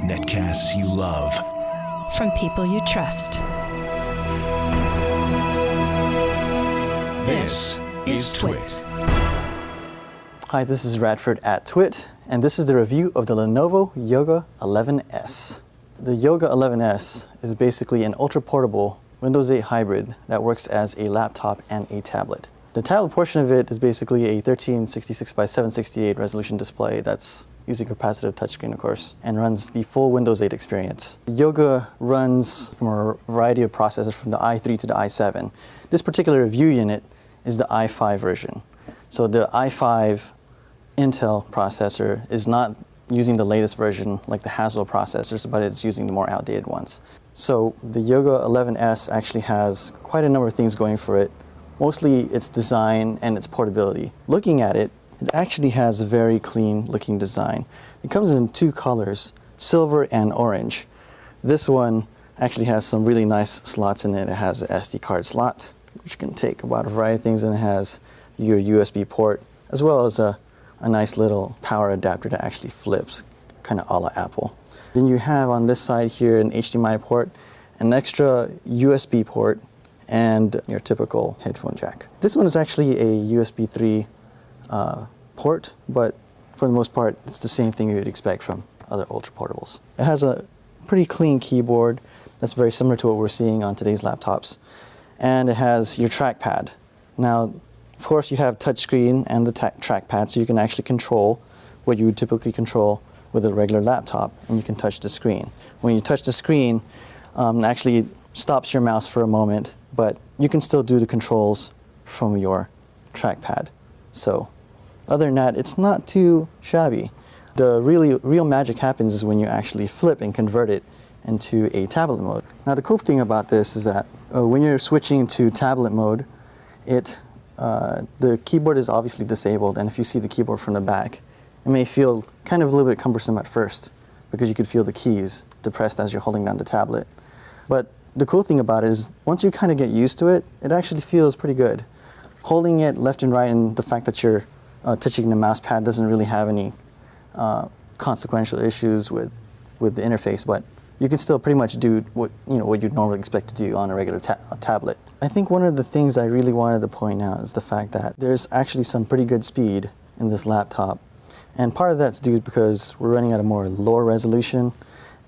Netcasts you love. From people you trust. This is Twit. Hi, this is Radford at Twit, and this is the review of the Lenovo Yoga 11S. The Yoga 11S is basically an ultra-portable Windows 8 hybrid that works as a laptop and a tablet. The tablet portion of it is basically a 1366 by 768 resolution display that's using capacitive touchscreen, of course, and runs the full Windows 8 experience. The Yoga runs from a variety of processors from the i3 to the i7. This particular review unit is the i5 version. So the i5 Intel processor is not using the latest version like the Haswell processors, but it's using the more outdated ones. So the Yoga 11S actually has quite a number of things going for it. Mostly its design and its portability. Looking at it, it actually has a very clean looking design. It comes in two colors, silver and orange. This one actually has some really nice slots in it. It has an SD card slot, which can take about a variety of things, and it has your USB port, as well as a nice little power adapter that actually flips, kind of a la Apple. Then you have on this side here an HDMI port, an extra USB port, and your typical headphone jack. This one is actually a USB 3 port, but for the most part, it's the same thing you would expect from other ultra portables. It has a pretty clean keyboard that's very similar to what we're seeing on today's laptops, and it has your trackpad. Now, of course, you have touchscreen and the trackpad, so you can actually control what you would typically control with a regular laptop, and you can touch the screen. When you touch the screen, it actually stops your mouse for a moment, but you can still do the controls from your trackpad. So other than that, it's not too shabby. The real magic happens is when you actually flip and convert it into a tablet mode. Now the cool thing about this is that when you're switching to tablet mode, the keyboard is obviously disabled, and if you see the keyboard from the back, it may feel kind of a little bit cumbersome at first because you could feel the keys depressed as you're holding down the tablet. But the cool thing about it is once you kind of get used to it, it actually feels pretty good. Holding it left and right, and the fact that you're touching the mouse pad doesn't really have any consequential issues with the interface, but you can still pretty much do what you'd normally expect to do on a regular tablet. I think one of the things I really wanted to point out is the fact that there's actually some pretty good speed in this laptop, and part of that's due because we're running at a more lower resolution.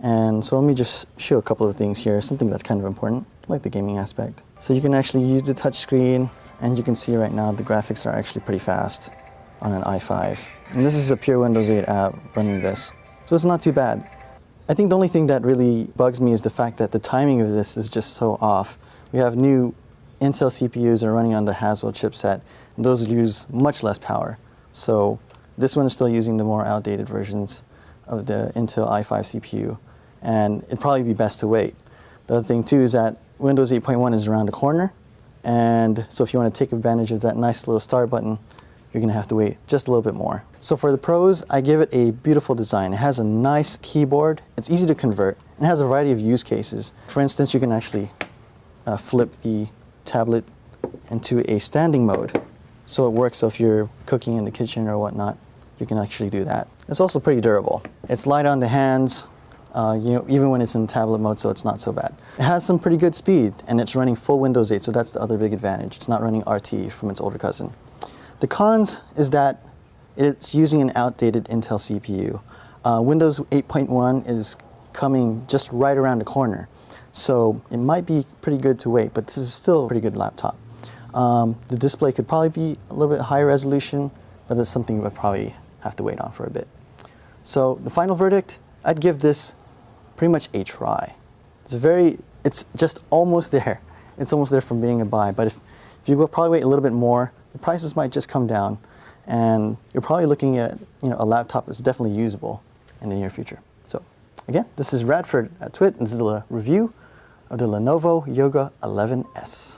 And so let me just show a couple of things here, something that's kind of important, like the gaming aspect. So you can actually use the touch screen, and you can see right now the graphics are actually pretty fast on an i5. And this is a pure Windows 8 app running this, so it's not too bad. I think the only thing that really bugs me is the fact that the timing of this is just so off. We have new Intel CPUs that are running on the Haswell chipset, and those use much less power. So this one is still using the more outdated versions of the Intel i5 CPU, and it'd probably be best to wait. The other thing too is that Windows 8.1 is around the corner, and so if you want to take advantage of that nice little start button, you're going to have to wait just a little bit more. So for the pros, I give it a beautiful design. It has a nice keyboard, it's easy to convert, and it has a variety of use cases. For instance, you can actually flip the tablet into a standing mode, so it works. So if you're cooking in the kitchen or whatnot, you can actually do that. It's also pretty durable. It's light on the hands, even when it's in tablet mode, so it's not so bad. It has some pretty good speed, and it's running full Windows 8, so that's the other big advantage. It's not running RT from its older cousin. The cons is that it's using an outdated Intel CPU. Windows 8.1 is coming just right around the corner, so it might be pretty good to wait, but this is still a pretty good laptop. The display could probably be a little bit higher resolution, but that's something we'll probably have to wait on for a bit. So the final verdict, I'd give this pretty much a try. It's just almost there. It's almost there from being a buy, but if you go probably wait a little bit more, the prices might just come down, and you're probably looking at a laptop that's definitely usable in the near future. So again, this is Radford at Twit, and this is the review of the Lenovo Yoga 11S.